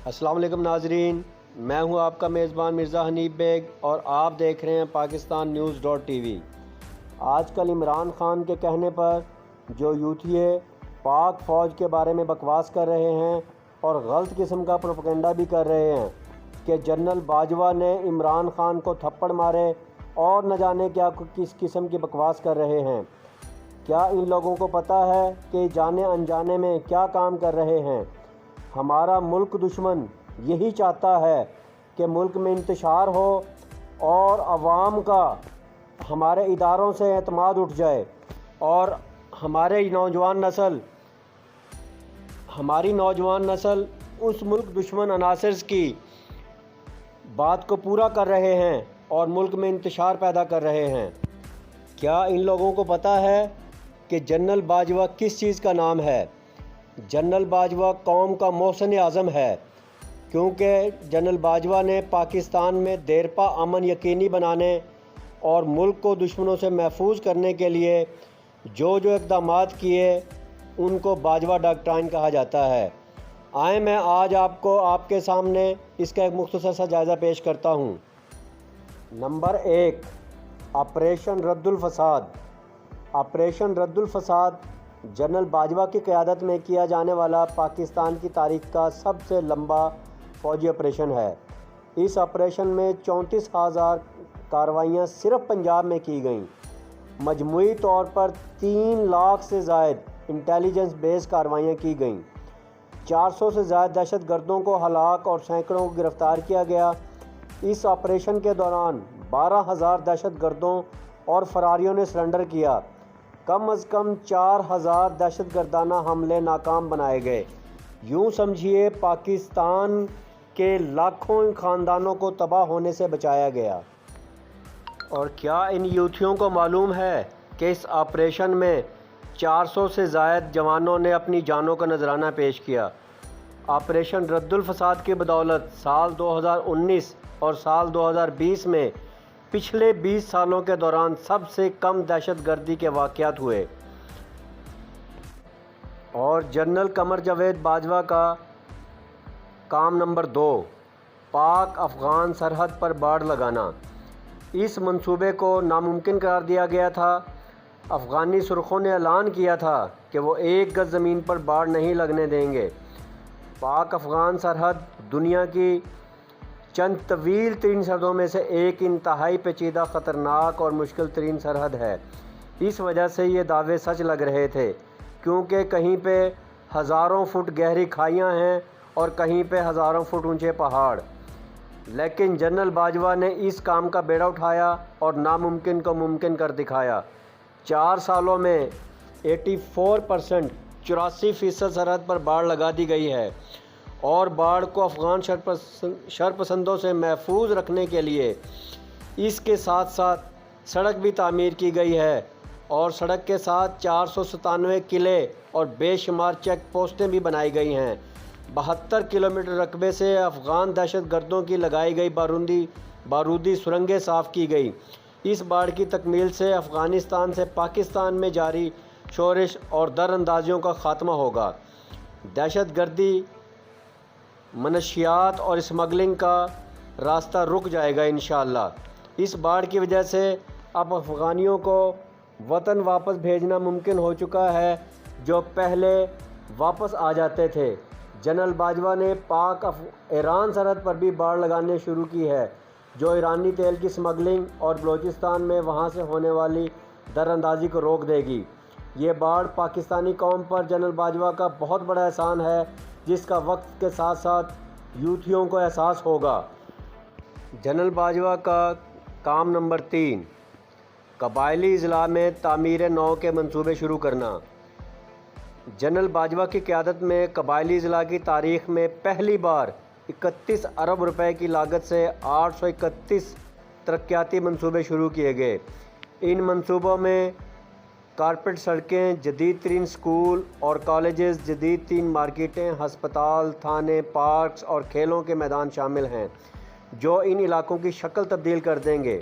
السلام علیکم ناظرین، میں ہوں آپ کا میزبان مرزا حنیف بیگ اور آپ دیکھ رہے ہیں Pakistan news dot T V. آج کل عمران خان کے کہنے پر جو یوتھیے پاک فوج کے بارے میں بکواس کر رہے ہیں اور غلط قسم کا پروپیگنڈا بھی کر رہے ہیں کہ جنرل باجوہ نے عمران خان کو تھپڑ مارے اور نہ جانے کیا کس قسم کی بکواس کر رہے ہیں، کیا ان لوگوں کو پتہ ہے کہ جانے انجانے میں کیا کام کر رہے ہیں؟ ہمارا ملک دشمن یہی چاہتا ہے کہ ملک میں انتشار ہو اور عوام کا ہمارے اداروں سے اعتماد اٹھ جائے اور ہماری نوجوان نسل اس ملک دشمن عناصر کی بات کو پورا کر رہے ہیں اور ملک میں انتشار پیدا کر رہے ہیں۔ کیا ان لوگوں کو پتہ ہے کہ جنرل باجوہ کس چیز کا نام ہے؟ جنرل باجوہ قوم کا محسن اعظم ہے، کیونکہ جنرل باجوہ نے پاکستان میں دیرپا امن یقینی بنانے اور ملک کو دشمنوں سے محفوظ کرنے کے لیے جو اقدامات کیے ان کو باجوہ ڈاکٹرائن کہا جاتا ہے۔ آئیں میں آج آپ کو آپ کے سامنے اس کا ایک مختصر سا جائزہ پیش کرتا ہوں۔ نمبر 1، آپریشن رد الفساد۔ آپریشن رد الفساد جنرل باجوہ کی قیادت میں کیا جانے والا پاکستان کی تاریخ کا سب سے لمبا فوجی آپریشن ہے۔ اس آپریشن میں 34,000 کارروائیاں صرف پنجاب میں کی گئیں۔ مجموعی طور پر 3 لاکھ سے زائد انٹیلیجنس بیس کارروائیاں کی گئیں۔ 400 سے زائد دہشت گردوں کو ہلاک اور سینکڑوں کو گرفتار کیا گیا۔ اس آپریشن کے دوران 12,000 دہشت گردوں اور فراریوں نے سرنڈر کیا۔ کم از کم 4,000 دہشت گردانہ حملے ناکام بنائے گئے۔ یوں سمجھیے پاکستان کے لاکھوں خاندانوں کو تباہ ہونے سے بچایا گیا۔ اور کیا ان یوتھیوں کو معلوم ہے کہ اس آپریشن میں 400 سے زائد جوانوں نے اپنی جانوں کا نذرانہ پیش کیا؟ آپریشن رد الفساد کی بدولت سال 2019 اور سال 2020 میں پچھلے 20 سالوں کے دوران سب سے کم دہشت گردی کے واقعات ہوئے۔ اور جنرل قمر جاوید باجوہ کا کام نمبر 2، پاک افغان سرحد پر باڑ لگانا۔ اس منصوبے کو ناممکن قرار دیا گیا تھا۔ افغانی سرخوں نے اعلان کیا تھا کہ وہ 1 گز زمین پر باڑ نہیں لگنے دیں گے۔ پاک افغان سرحد دنیا کی چند طویل ترین سرحدوں میں سے ایک انتہائی پیچیدہ، خطرناک اور مشکل ترین سرحد ہے۔ اس وجہ سے یہ دعوے سچ لگ رہے تھے، کیونکہ کہیں پہ ہزاروں فٹ گہری کھائیاں ہیں اور کہیں پہ ہزاروں فٹ اونچے پہاڑ۔ لیکن جنرل باجوہ نے اس کام کا بیڑا اٹھایا اور ناممکن کو ممکن کر دکھایا۔ 4 سالوں میں 84% 84% سرحد پر باڑ لگا دی گئی ہے، اور باڑ کو افغان شرپسندوں سے محفوظ رکھنے کے لیے اس کے ساتھ ساتھ سڑک بھی تعمیر کی گئی ہے، اور سڑک کے ساتھ 497 قلعے اور بے شمار چیک پوسٹیں بھی بنائی گئی ہیں۔ 72 کلومیٹر رقبے سے افغان دہشت گردوں کی لگائی گئی بارودی سرنگیں صاف کی گئی۔ اس باڑ کی تکمیل سے افغانستان سے پاکستان میں جاری شورش اور در اندازیوں کا خاتمہ ہوگا۔ دہشت گردی، منشیات اور اسمگلنگ کا راستہ رک جائے گا انشاءاللہ۔ اس باڑ کی وجہ سے اب افغانیوں کو وطن واپس بھیجنا ممکن ہو چکا ہے، جو پہلے واپس آ جاتے تھے۔ جنرل باجوہ نے پاک ایران سرحد پر بھی باڑ لگانے شروع کی ہے، جو ایرانی تیل کی اسمگلنگ اور بلوچستان میں وہاں سے ہونے والی در اندازی کو روک دے گی۔ یہ باڑ پاکستانی قوم پر جنرل باجوہ کا بہت بڑا احسان ہے، جس کا وقت کے ساتھ ساتھ یوتھیوں کو احساس ہوگا۔ جنرل باجوہ کا کام نمبر 3، قبائلی اضلاع میں تعمیر نو کے منصوبے شروع کرنا۔ جنرل باجوہ کی قیادت میں قبائلی اضلاع کی تاریخ میں پہلی بار 31 ارب روپے کی لاگت سے 831 ترقیاتی منصوبے شروع کیے گئے۔ ان منصوبوں میں کارپیٹ سڑکیں، جدید ترین سکول اور کالجز، جدید ترین مارکیٹیں، ہسپتال، تھانے، پارکس اور کھیلوں کے میدان شامل ہیں، جو ان علاقوں کی شکل تبدیل کر دیں گے۔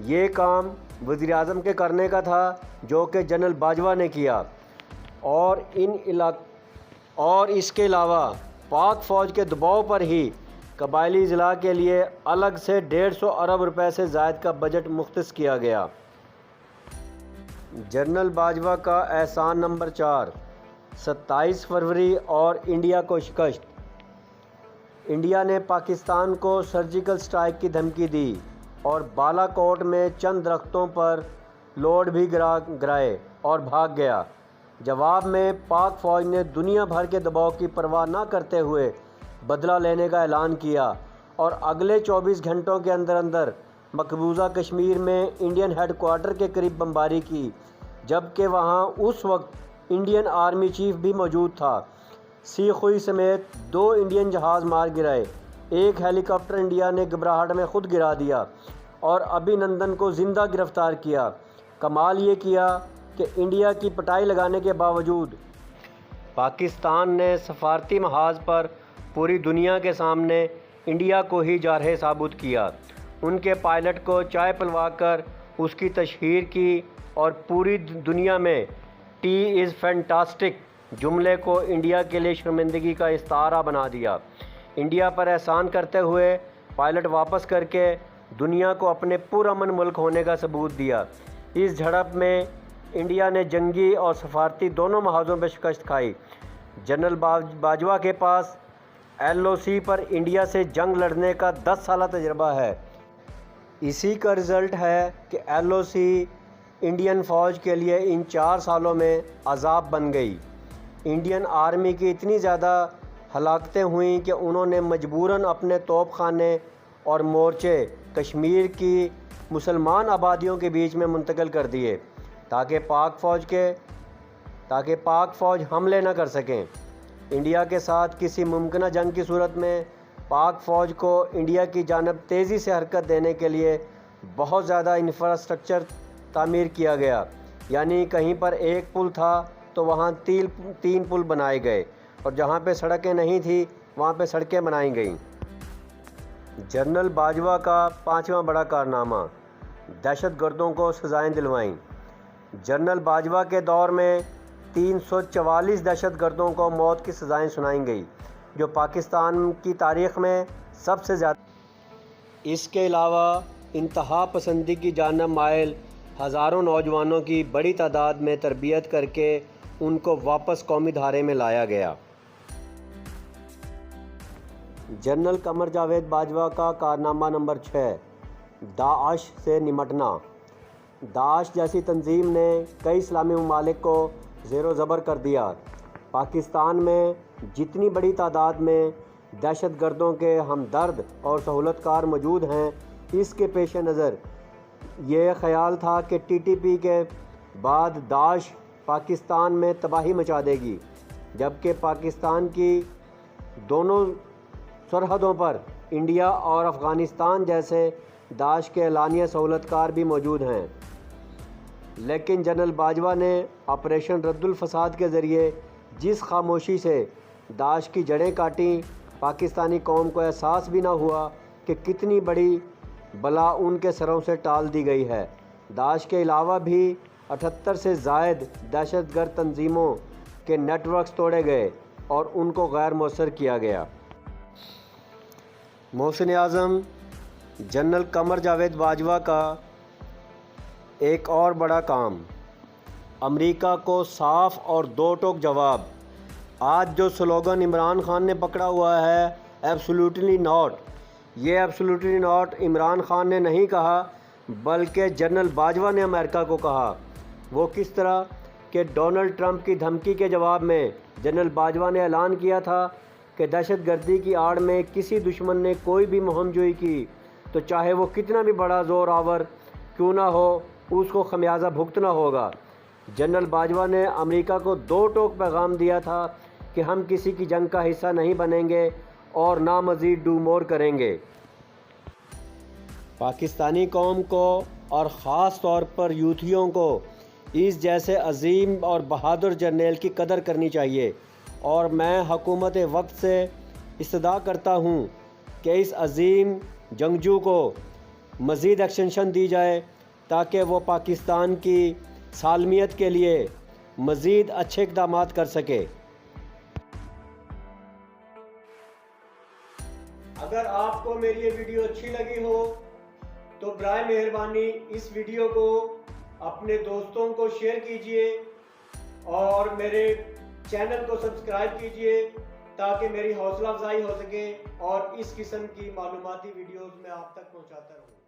یہ کام وزیر اعظم کے کرنے کا تھا، جو کہ جنرل باجوہ نے کیا، اور اس کے علاوہ پاک فوج کے دباؤ پر ہی قبائلی اضلاع کے لیے الگ سے 150 ارب روپے سے زائد کا بجٹ مختص کیا گیا۔ جنرل باجوہ کا احسان نمبر 4، 27 فروری اور انڈیا کو شکست۔ انڈیا نے پاکستان کو سرجیکل سٹرائک کی دھمکی دی اور بالا کوٹ میں چند درختوں پر لوڈ بھی گرائے اور بھاگ گیا۔ جواب میں پاک فوج نے دنیا بھر کے دباؤ کی پرواہ نہ کرتے ہوئے بدلہ لینے کا اعلان کیا اور اگلے 24 گھنٹوں کے اندر مقبوضہ کشمیر میں انڈین ہیڈ کوارٹر کے قریب بمباری کی، جبکہ وہاں اس وقت انڈین آرمی چیف بھی موجود تھا۔ سی خوئی سمیت 2 انڈین جہاز مار گرائے، ایک ہیلی کاپٹر انڈیا نے گھبراہٹ میں خود گرا دیا اور ابھی نندن کو زندہ گرفتار کیا۔ کمال یہ کیا کہ انڈیا کی پٹائی لگانے کے باوجود پاکستان نے سفارتی محاذ پر پوری دنیا کے سامنے انڈیا کو ہی جارحِ ثابت کیا۔ ان کے پائلٹ کو چائے پلوا کر اس کی تشہیر کی اور پوری دنیا میں "ٹی از فینٹاسٹک" جملے کو انڈیا کے لیے شرمندگی کا استعارہ بنا دیا۔ انڈیا پر احسان کرتے ہوئے پائلٹ واپس کر کے دنیا کو اپنے پرامن ملک ہونے کا ثبوت دیا۔ اس جھڑپ میں انڈیا نے جنگی اور سفارتی دونوں محاذوں پہ شکست کھائی۔ جنرل باجوہ کے پاس LOC پر انڈیا سے جنگ لڑنے کا 10 سالہ تجربہ ہے۔ اسی کا رزلٹ ہے کہ LOC انڈین فوج کے لیے ان 4 سالوں میں عذاب بن گئی۔ انڈین آرمی کی اتنی زیادہ ہلاکتیں ہوئیں کہ انہوں نے مجبوراً اپنے توپ خانے اور مورچے کشمیر کی مسلمان آبادیوں کے بیچ میں منتقل کر دیے تاکہ پاک فوج حملے نہ کر سکیں۔ انڈیا کے ساتھ کسی ممکنہ جنگ کی صورت میں پاک فوج کو انڈیا کی جانب تیزی سے حرکت دینے کے لیے بہت زیادہ انفراسٹرکچر تعمیر کیا گیا، یعنی کہیں پر ایک پل تھا تو وہاں 3 پل بنائے گئے اور جہاں پہ سڑکیں نہیں تھیں وہاں پہ سڑکیں بنائی گئیں۔ جنرل باجوہ کا 5واں بڑا کارنامہ، دہشت گردوں کو سزائیں دلوائیں۔ جنرل باجوہ کے دور میں 344 دہشت گردوں کو موت کی سزائیں سنائی گئیں، جو پاکستان کی تاریخ میں سب سے زیادہ۔ اس کے علاوہ انتہا پسندی کی جانب مائل ہزاروں نوجوانوں کی بڑی تعداد میں تربیت کر کے ان کو واپس قومی دھارے میں لایا گیا۔ جنرل قمر جاوید باجوہ کا کارنامہ نمبر 6، داعش سے نمٹنا۔ داعش جیسی تنظیم نے کئی اسلامی ممالک کو زیر و زبر کر دیا۔ پاکستان میں جتنی بڑی تعداد میں دہشت گردوں کے ہمدرد اور سہولت کار موجود ہیں، اس کے پیش نظر یہ خیال تھا کہ TTP کے بعد داعش پاکستان میں تباہی مچا دے گی، جبکہ پاکستان کی دونوں سرحدوں پر انڈیا اور افغانستان جیسے داعش کے اعلانیہ سہولت کار بھی موجود ہیں۔ لیکن جنرل باجوہ نے آپریشن رد الفساد کے ذریعے جس خاموشی سے داعش کی جڑیں کاٹیں، پاکستانی قوم کو احساس بھی نہ ہوا کہ کتنی بڑی بلا ان کے سروں سے ٹال دی گئی ہے۔ داعش کے علاوہ بھی 78 سے زائد دہشت گرد تنظیموں کے نیٹ ورکس توڑے گئے اور ان کو غیر مؤثر کیا گیا۔ محسن اعظم جنرل قمر جاوید باجوہ کا ایک اور بڑا کام، امریکہ کو صاف اور دو ٹوک جواب۔ آج جو سلوگن عمران خان نے پکڑا ہوا ہے، ایبسولوٹلی ناٹ، یہ ایبسولوٹلی ناٹ عمران خان نے نہیں کہا بلکہ جنرل باجوہ نے امریکہ کو کہا۔ وہ کس طرح کہ ڈونلڈ ٹرمپ کی دھمکی کے جواب میں جنرل باجوہ نے اعلان کیا تھا کہ دہشت گردی کی آڑ میں کسی دشمن نے کوئی بھی مہم جوئی کی تو چاہے وہ کتنا بھی بڑا زور آور کیوں نہ ہو، اس کو خمیازہ بھگتنا ہوگا۔ جنرل باجوہ نے امریکہ کو دو ٹوک پیغام دیا تھا کہ ہم کسی کی جنگ کا حصہ نہیں بنیں گے اور نہ مزید ڈو مور کریں گے۔ پاکستانی قوم کو اور خاص طور پر یوتھیوں کو اس جیسے عظیم اور بہادر جرنیل کی قدر کرنی چاہیے، اور میں حکومت وقت سے استدعا کرتا ہوں کہ اس عظیم جنگجو کو مزید ایکسٹینشن دی جائے تاکہ وہ پاکستان کی سالمیت کے لیے مزید اچھے اقدامات کر سکے۔ اگر آپ کو میری یہ ویڈیو اچھی لگی ہو تو برائے مہربانی اس ویڈیو کو اپنے دوستوں کو شیئر کیجئے اور میرے چینل کو سبسکرائب کیجئے تاکہ میری حوصلہ افزائی ہو سکے اور اس قسم کی معلوماتی ویڈیوز میں آپ تک پہنچاتا رہوں.